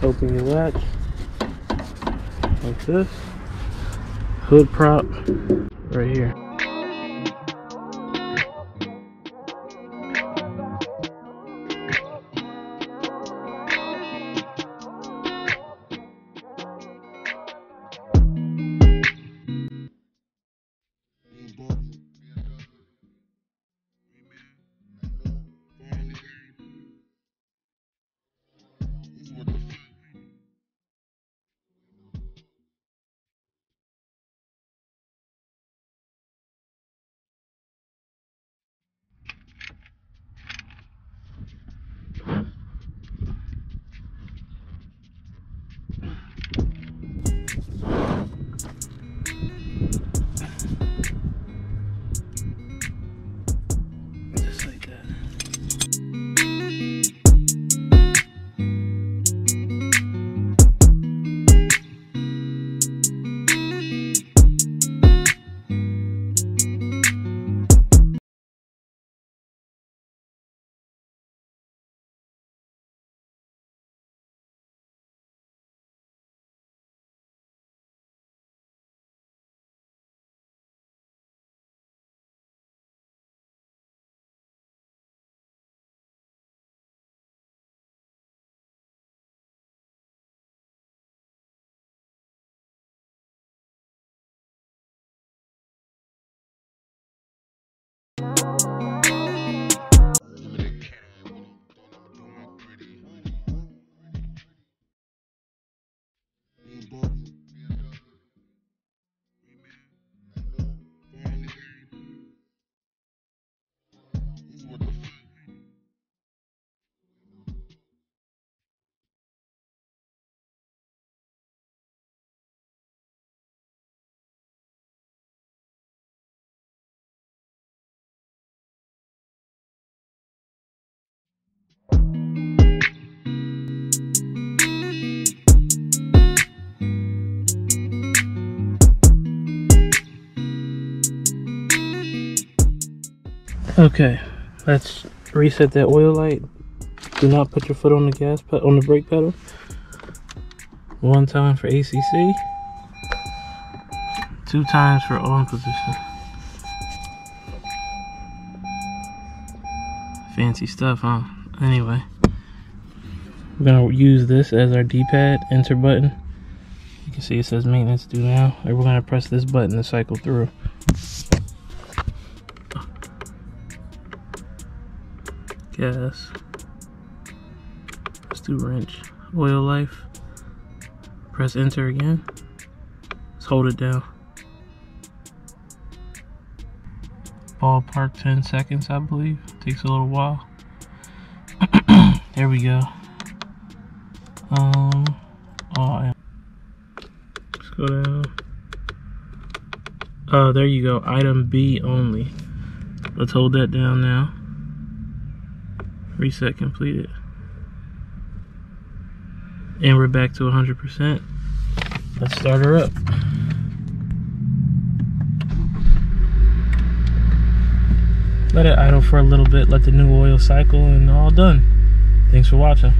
Open your latch like this. Hood prop right here. Okay, let's reset that oil light. Do not put your foot on the gas pedal, on the brake pedal. One time for ACC, 2 times for on position. Fancy stuff, huh? Anyway, we're gonna use this as our D-pad, enter button. You can see it says maintenance due now, and we're gonna press this button to cycle through. Gas. Let's do wrench. Oil life. Press enter again. Let's hold it down. Ballpark 10 seconds, I believe. Takes a little while. There we go. Oh, yeah. Let's go down. Oh, there you go. Item B only. Let's hold that down now. Reset completed. And we're back to 100%. Let's start her up. Let it idle for a little bit, let the new oil cycle, and all done. Thanks for watching.